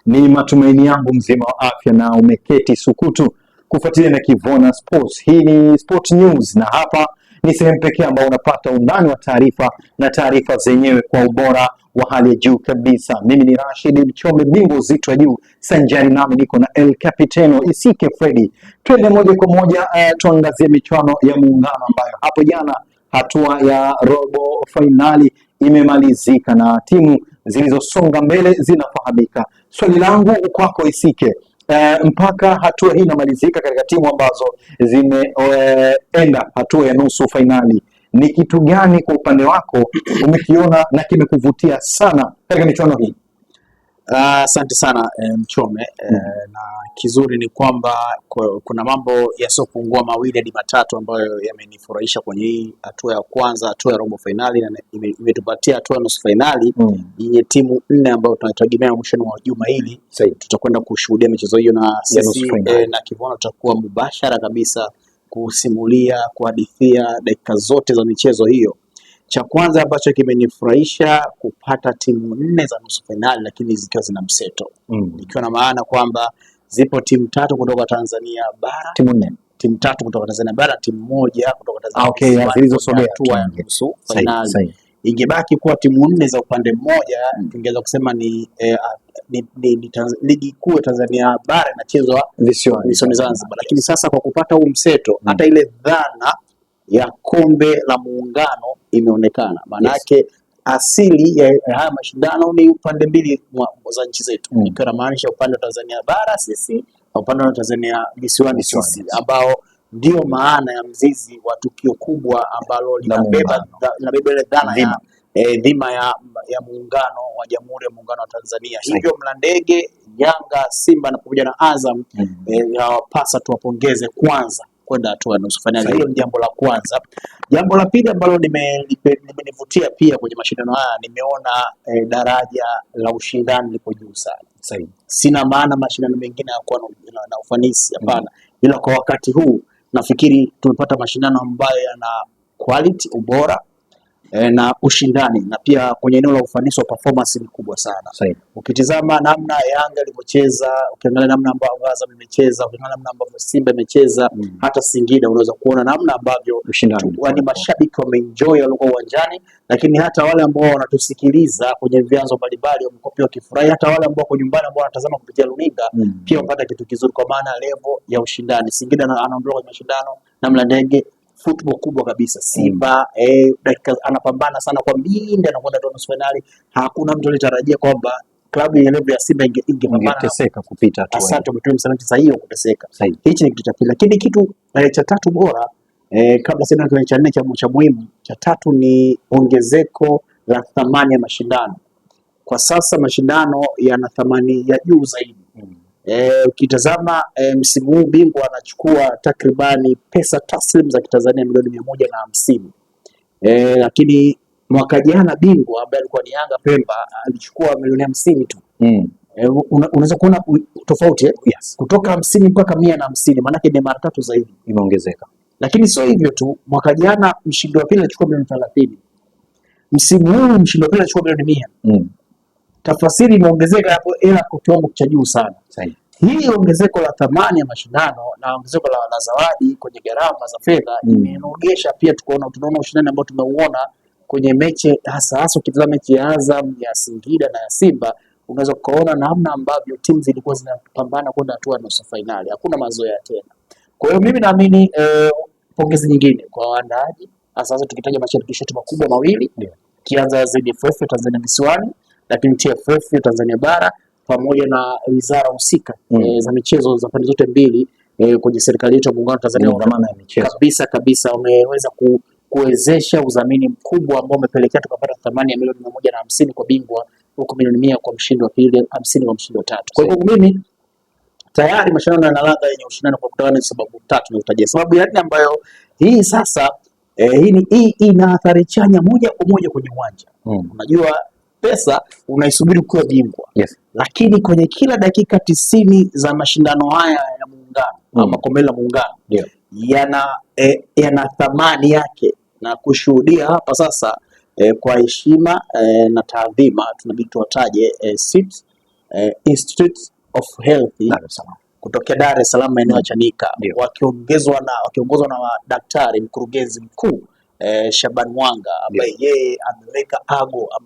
Ni matumaini yangu mzima wa afya na umeketi sukutu kufuatilia na Kivona Sports. Hii ni Sport News na hapa ni sehemu pekee ambayo unapata undani wa taarifa na taarifa zenyewe kwa ubora wa hali ya juu kabisa. Mimi ni Rashid Mchome, bingwa uzito wa juu, sanjari nami niko na El Capitano Isike Freddy. Twende moja kwa moja tuangazie michuano ya Muungano ambayo hapo jana hatua ya robo finali imemalizika na timu zilizosonga mbele zinafahamika. Swali langu kwako Isike, mpaka hatua hii inamalizika katika timu ambazo zimeenda hatua ya nusu fainali, ni kitu gani kwa upande wako umekiona na kimekuvutia sana katika michuano hii? Asante sana Mchome. Na kizuri ni kwamba kuna mambo yasiyopungua mawili hadi matatu ambayo yamenifurahisha kwenye hii hatua ya kwanza, hatua ya robo finali, na imetupatia hatua ya nusu finali yenye timu 4 ambayo tunategemea mwishoni mwa juma hili tutakwenda kushuhudia michezo hiyo, na sisi na Kivona tutakuwa mubashara kabisa kusimulia, kuhadithia dakika zote za michezo hiyo. Cha kwanza ambacho kimenifurahisha kupata timu 4 za nusu finali, lakini zikiwa zina mseto. Ikiwa na maana kwamba zipo timu 3 kutoka Tanzania bara, timu 3 kutoka Tanzania bara, timu 1 kutoka Tanzania zilizosogea hatua ya nusu finali. Ingebaki kuwa timu 4 za upande mmoja, tungeweza kusema ni ligi kuu ya Tanzania bara inachezwa visiwani Zanzibar, lakini sasa kwa kupata huu mseto hata ile dhana ya kombe la muungano imeonekana. Maana yake asili ya haya mashindano ni upande mbili za nchi zetu, ikiwa maanisha upande wa Tanzania bara sisi na upande wa Tanzania visiwani sisi, ambao ndio maana ya mzizi wa tukio kubwa ambalo linabeba ile dhana ya dhima ya muungano wa Jamhuri ya Muungano wa Tanzania. Hivyo Mlandege, Yanga, Simba na pamoja na Azam yawapasa tuwapongeze kwanza kwenda hatua ya nusu finali. Hilo ni jambo la kwanza. Jambo la pili ambalo limenivutia pia kwenye mashindano haya, nimeona daraja la ushindani lipo juu sana. Sina maana mashindano mengine hayakuwa na ufanisi, hapana. Ila kwa wakati huu nafikiri tumepata mashindano ambayo yana quality, ubora na ushindani, na pia kwenye eneo la ufanisi wa performance ni kubwa sana. Ukitizama namna Yanga ilivyocheza, ukiangalia namna ambavyo Azam imecheza, ukiangalia namna ambavyo Simba imecheza, hata Singida, unaweza kuona namna ambavyo wani mashabiki wameenjoy walikuwa uwanjani, lakini hata wale ambao wanatusikiliza kwenye vyanzo mbalimbali wamekuwa wakifurahi, hata wale ambao kwa nyumbani ambao wanatazama kupitia runinga pia wapata kitu kizuri, kwa maana level ya ushindani. Singida anaondoka kwenye mashindano na Mlandege, football kubwa kabisa. Simba dakika anapambana sana kwa mbinde, anakwenda nusu finali. Hakuna mtu alitarajia kwamba klabu ya level ya Simba ingeteseka kupita hatua. Asante, umetoa msamiati sahihi wa kuteseka. Hichi ni kitu cha pili, lakini kitu cha tatu bora kabla sina kile cha 4 cha muhimu, cha tatu ni ongezeko la thamani ya mashindano. Kwa sasa mashindano yana thamani ya juu zaidi. Ukitazama msimu huu bingwa anachukua takribani pesa taslim za Kitanzania milioni 150. Lakini mwaka jana bingwa ambaye alikuwa ni Yanga Pemba alichukua milioni 50 tu. Unaweza kuona tofauti kutoka 50 mpaka 150, maana yake ni mara 3 zaidi imeongezeka. Lakini sio hivyo tu, mwaka jana mshindi wa pili alichukua milioni 30. Msimu huu mshindi wa pili alichukua milioni 100. Tafasiri imeongezeka hapo, ila kwa kiwango cha juu sana. Hii ongezeko la thamani ya mashindano na ongezeko la zawadi kwenye gharama za fedha imenogesha pia, tunaona ushindani ambao tumeuona kwenye mechi, hasa ukitazama mechi ya Azam, ya Singida na ya Simba, unaweza kuona namna ambavyo timu zilikuwa zinapambana kwenda hatua nusu finali. Hakuna mazoea tena. Kwa hiyo mimi naamini pongezi nyingine kwa waandaaji, hasa tukitaja mashirikisho makubwa mawili, kianza ZFF Tanzania Visiwani, lakini TFF Tanzania Bara, pamoja na wizara husika za michezo za pande zote mbili kwenye serikali yetu ya Muungano wa Tanzania. Kabisa wameweza kuwezesha udhamini mkubwa ambao umepelekea tukapata thamani ya milioni 150 kwa bingwa, huko milioni 100 kwa mshindi wa pili, 50 kwa mshindi wa tatu. Kwa hiyo mimi tayari mashindano yana ladha yenye ushindani kwa kutokana na sababu 3 nilizotajia. Sababu ya 4 ambayo hii sasa hii ina athari chanya moja kwa moja kwenye uwanja. Unajua pesa unaisubiri kuwa bingwa, lakini kwenye kila dakika 90 za mashindano haya ya muungano ama kombe la muungano yana thamani yake, na kushuhudia hapa sasa kwa heshima na taadhima tunabidi tuwataje SIPS Institute of Health kutokea Dar es Salaam maeneo ya Chanika, wakiongozwa na daktari mkurugenzi mkuu Shaban Mwanga ambaye yeye ameweka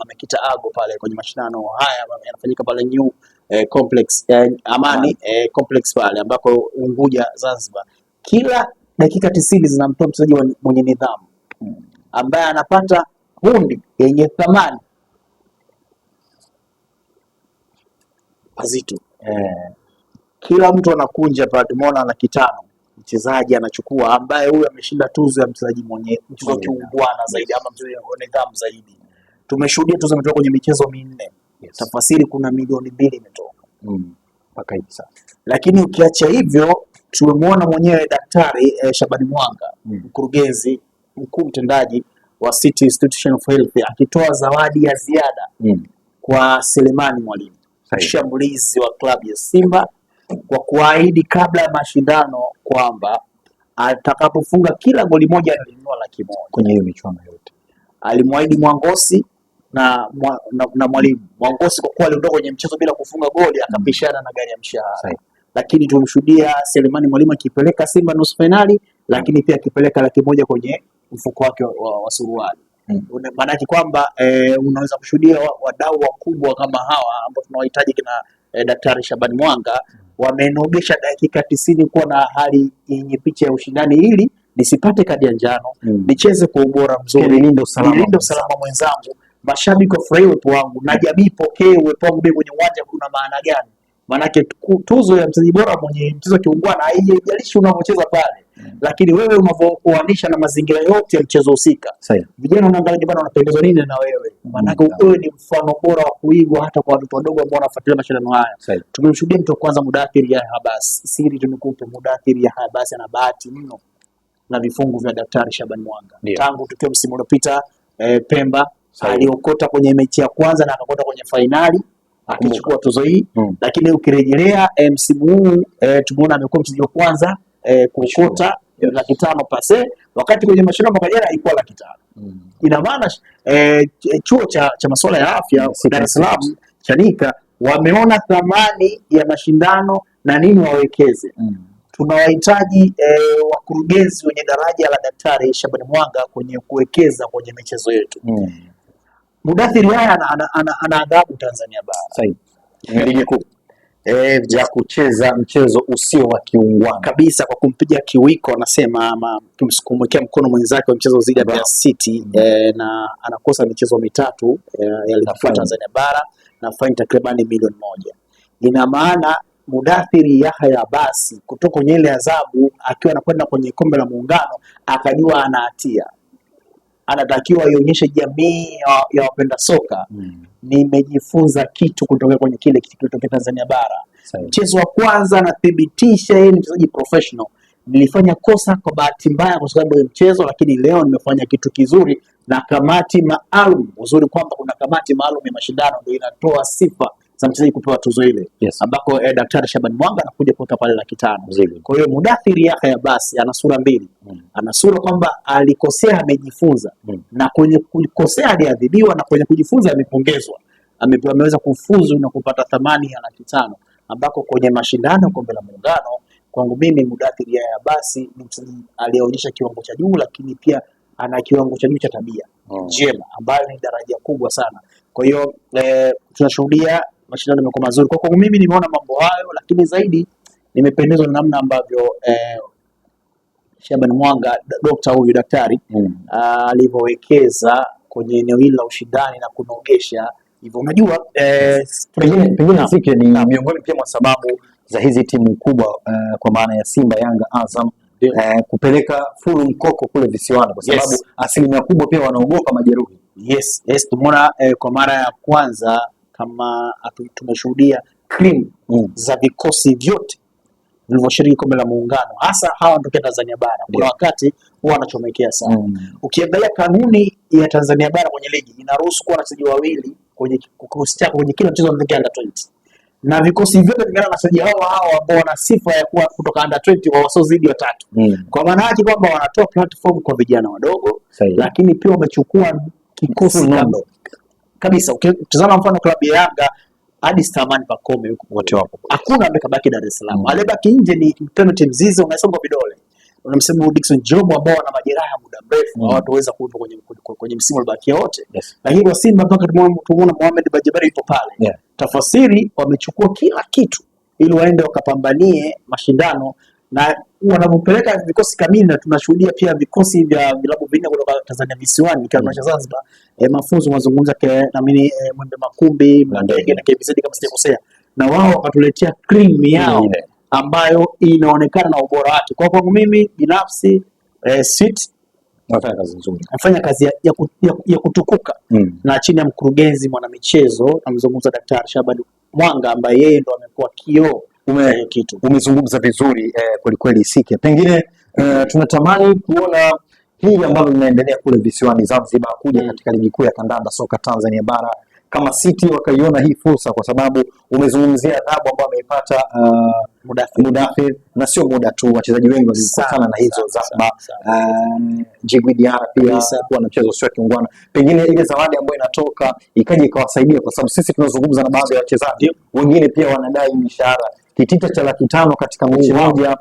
amekita pale kwenye mashindano haya yanafanyika pale New Complex Amani Complex pale ambako Unguja Zanzibar. Kila dakika 90 zinamtoa mchezaji mwenye nidhamu ambaye anapata hundi yenye thamani mazito. Kila mtu anakunja pale, tumeona ana kitano mchezaji anachukua ambaye huyu ameshinda tuzo ya mchezaji mwenye mchezo kiungwana zaidi ama mchezo mwenye nidhamu zaidi. Tumeshuhudia tuzo imetoka kwenye michezo minne. Tafasiri kuna milioni 2 imetoka mpaka hivi sasa. Lakini ukiacha hivyo, tumemwona mwenyewe daktari Shabani Mwanga, mkurugenzi mkuu mtendaji wa City Institution of Health, akitoa zawadi ya ziada kwa Selemani Mwalimu, mshambulizi wa klabu ya Simba, kwa kuahidi kabla ya mashindano kwamba atakapofunga kila goli moja atanunua laki moja kwenye hiyo michuano yote. Alimwahidi Mwangosi na Mwalimu. Mwangosi kwa kuwa aliondoka kwenye mchezo bila kufunga goli akapishana na gari ya mshahara. Lakini tumemshuhudia Selemani Mwalimu akipeleka Simba nusu finali, lakini pia akipeleka laki moja kwenye mfuko wake wa suruali. Maana yake kwamba unaweza kushuhudia wadau wakubwa kama hawa ambao tunawahitaji kina Daktari Shabani Mwanga wamenogesha dakika 90 kuwa na hali yenye picha ya ushindani ili nisipate kadi ya njano, nicheze kwa ubora mzuri, nilinde usalama mwenzangu, mashabiki wafurahi uwepo wangu na jamii pokee uwepo wangu kwenye uwanja. Kuna maana gani? Maanake tuzo ya mchezaji bora mwenye mchezo kiungwana haijalishi unavyocheza pale, lakini wewe unavyokuanisha na mazingira yote ya mchezo husika. Vijana wanaangalia bwana, wanapendezwa nini na wewe? Maanake wewe ni mfano bora wa kuigwa hata kwa watoto wadogo ambao wanafuatilia mashindano haya. Tumemshuhudia mtu wa kwanza Mudathir Yahya Abbas. Siri tumekupa, Mudathir Yahya Abbas ana bahati mno na vifungu vya Daktari Shaban Mwanga. Tangu tukio msimu uliopita Pemba aliokota kwenye mechi ya kwanza na akakota kwenye fainali akichukua tuzo hii. Lakini ukirejelea msimu huu tumeona amekuwa mchezaji wa kwanza kuokota laki 5 pase, wakati kwenye mashindano mwaka jana ilikuwa laki 5. Ina maana chuo cha masuala ya afya Dar es Salaam Chanika wameona thamani ya mashindano na nini wawekeze. Tunawahitaji wakurugenzi wenye daraja la Daktari Shabani Mwanga kwenye kuwekeza kwenye michezo yetu. Mudathir Yahya ana adhabu Tanzania bara. Ligi kuu ya kucheza mchezo usio wa kiungwana kabisa kwa kumpiga kiwiko, anasema ama kumwekea mkono mwenzake wa mchezo dhidi ya City, na anakosa michezo mitatu ya ligi kuu Tanzania bara na faini takriban milioni 1. Ina maana Mudathir Yahya basi kutoka kwenye ile adhabu akiwa anakwenda kwenye kombe la Muungano akajua ana hatia, anatakiwa ionyeshe jamii ya wapenda soka nimejifunza kitu kutoka kwenye kile kitu kutoka Tanzania bara. Mchezo wa kwanza nathibitisha yeye ni mchezaji professional. Nilifanya kosa kwa bahati mbaya kwa sababu ya mchezo, lakini leo nimefanya kitu kizuri na kamati maalum. Uzuri kwamba kuna kamati maalum ya mashindano ndio inatoa sifa za mchezaji kupewa tuzo ile, ambako Daktari Shabani Mwanga anakuja kuweka pale laki 5. Kwa hiyo Mudathir Yahya basi ana sura mbili. Ana sura kwamba alikosea amejifunza, na kwenye kukosea aliadhibiwa, na kwenye kujifunza amepongezwa. Ameweza kufuzu na kupata thamani ya laki 5, ambako kwenye mashindano kombe la Muungano kwangu mimi Mudathir Yahya basi ni mchezaji aliyeonyesha kiwango cha juu, lakini pia ana kiwango cha juu cha tabia njema ambayo ni daraja kubwa sana. Kwa hiyo tunashuhudia mashindano yamekuwa mazuri. Kwa kwangu mimi nimeona mambo hayo, lakini zaidi nimependezwa na namna ambavyo Shaban Mwanga huyu daktari alivyowekeza kwenye eneo hili la ushindani na kunogesha hivyo. Unajua pengine Zike ni miongoni pia mwa sababu za hizi timu kubwa kwa maana ya Simba, Yanga, Azam kupeleka fulu mkoko kule visiwani kwa sababu asilimia kubwa pia wanaogopa majeruhi. Tumeona kwa mara ya kwanza kama tumeshuhudia cream za vikosi vyote vilivyoshiriki kombe la Muungano, hasa hawa ndio Tanzania bara. Kuna wakati huwa wanachomekea sana. Ukiangalia kanuni ya Tanzania bara kwenye ligi inaruhusu kuwa na wachezaji wawili kwenye kikosi chako kwenye kila mchezo unatokea under 20. Na vikosi vyote vingana na wachezaji hao ambao wana sifa ya kuwa kutoka under 20 wa wasozidi watatu. Kwa maana yake kwamba wanatoa platform kwa vijana wadogo, lakini pia wamechukua kikosi kabisa. Ukitazama mfano klabu ya Yanga hadi Stamani Pacome wote wapo. Hakuna amekabaki Dar es Salaam. Alibaki nje ni Clement Mzize, unasema vidole. Unamsema Dickson Job ambao wana majeraha muda mrefu, hawataweza kuwepo kwenye msimu uliobakia wote. Lakini kwa Simba mpaka tumeona Mohamed Bajabari yupo pale. Tafasiri wamechukua kila kitu ili waende wakapambanie mashindano, na wanapopeleka vikosi kamili, na tunashuhudia pia vikosi vya vilabu vinne kutoka Tanzania visiwani kama Zanzibar, mafunzo mazungumza na mimi Mwembe Makumbi, Mlandege na KBZ kama sijakosea, na wao wakatuletea cream yao ambayo inaonekana na ubora wake. Kwa kwangu mimi binafsi Sweet anafanya kazi ya kutukuka na chini ya mkurugenzi mwanamichezo amezungumza Daktari Shabani Mwanga ambaye yeye ndo amekuwa kioo kitu. Umezungumza vizuri kweli Sike. Pengine tunatamani kuona hili ambalo linaendelea kule visiwani Zanzibar kuja katika ligi kuu ya kandanda soka Tanzania bara, kama City wakaiona hii fursa, kwa sababu umezungumzia adhabu ambayo ameipata Mudathir, na sio muda tu, wachezaji wengi walikutana na hizo Zanzibar. Djigui Diarra pia kwa mchezo sio kiungwana. Pengine ile zawadi ambayo inatoka ikaje ikawasaidia, kwa sababu sisi tunazungumza na baadhi ya wachezaji wengine pia wanadai mishahara kitita cha $500,000 katika mechi moja,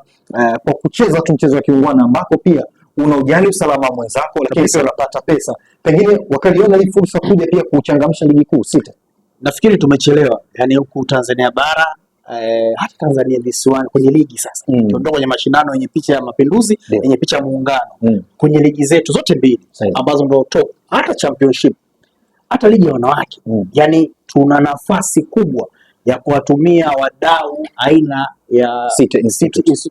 kwa kucheza tu mchezo wa kiungwana, ambapo pia unaujali usalama wa mwenzako, lakini pia unapata pesa. Pengine wakaliona hii fursa kuja pia kuchangamsha ligi kuu Sita. Nafikiri tumechelewa, yani huku Tanzania bara hata Tanzania visiwani kwenye ligi sasa. Tuondoka kwenye mashindano yenye picha ya Mapinduzi, yenye picha ya Muungano. Kwenye ligi zetu zote mbili ambazo ndio top, hata championship, hata ligi ya wanawake. Yani tuna nafasi kubwa ya kuwatumia wadau aina ya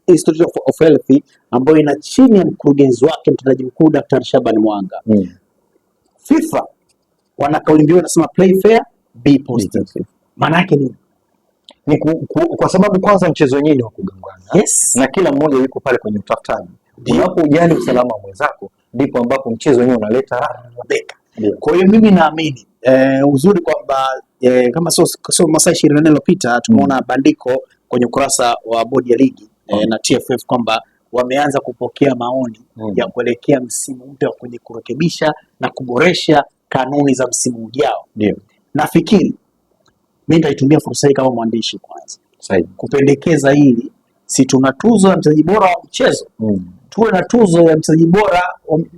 Institute of Health ambayo ina chini ya mkurugenzi wake mtendaji mkuu Daktari Shabani Mwanga. FIFA wana kauli mbiu inasema play fair, be positive. Maana yake ni kwa sababu kwanza mchezo wenyewe ni wa kugangana. Na kila mmoja yuko pale kwenye utafutaji. Unapojali usalama wa mwenzako ndipo ambapo mchezo wenyewe unaleta raha. Kwa hiyo mimi naamini uzuri kwamba kama sio masaa 24 yaliyopita tumeona bandiko kwenye ukurasa wa bodi ya ligi na TFF kwamba wameanza kupokea maoni ya kuelekea msimu mpya kwenye kurekebisha na kuboresha kanuni za msimu ujao. Nafikiri mimi nitaitumia fursa hii kama mwandishi kwanza kupendekeza hili, si tuna tuzo ya mchezaji bora wa mchezo, tuwe na tuzo ya mchezaji bora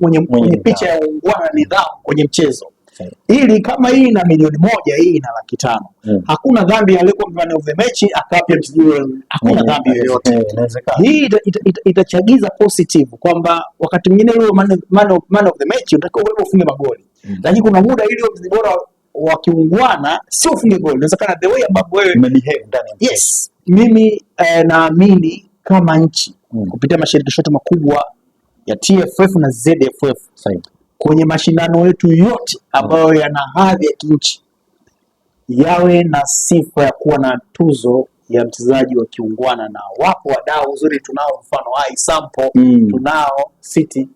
mwenye picha ya uungwana na nidhamu kwenye mchezo. Ili kama hii ina milioni 1, hii ina $500,000. Hakuna dhambi aliyekuwa man of the match akapia mchezaji, hakuna dhambi yoyote. Hii itachagiza positive kwamba wakati mwingine yule man of the match unatakiwa wewe ufunge magoli. Lakini kuna muda ili mchezaji bora wa kiungwana sio ufunge goli. Inawezekana the way ambapo wewe umebehave ndani. Mimi naamini kama nchi kupitia mashirikisho yote makubwa ya TFF na ZFF kwenye mashindano yetu yote ambayo yana hadhi ya kinchi yawe na sifa ya kuwa na tuzo ya mchezaji wa kiungwana, na wapo wadau uzuri, tunao mfano Sample, tunao City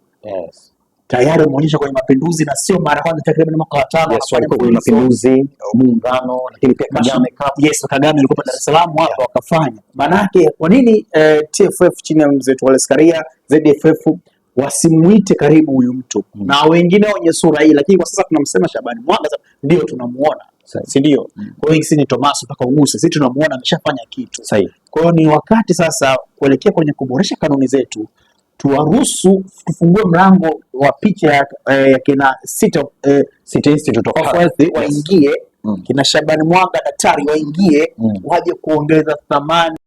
tayari umeonyesha kwenye Mapinduzi, na sio mara kwanza, takriban mwaka wa 5 walikuwa kwenye Mapinduzi, Muungano, lakini pia Kagame Cup. Kagame alikuwa Dar es Salaam hapa wakafanya. Maana yake kwa nini TFF chini ya mzee wetu Wallace Karia, ZFF wasimuite karibu huyu mtu na wengine wenye sura hii? Lakini kwa sasa tunamsema Shabani Mwanga, ndio tunamuona, si ndio? Kwa hiyo si ni Tomaso mpaka uguse, sisi tunamuona ameshafanya kitu. Kwa hiyo ni wakati sasa kuelekea kwenye kuboresha kanuni zetu, tuwaruhusu tufungue mlango wa picha ya kina City Institute of Health waingie, kina Shabani Mwanga daktari waingie, waje kuongeza thamani.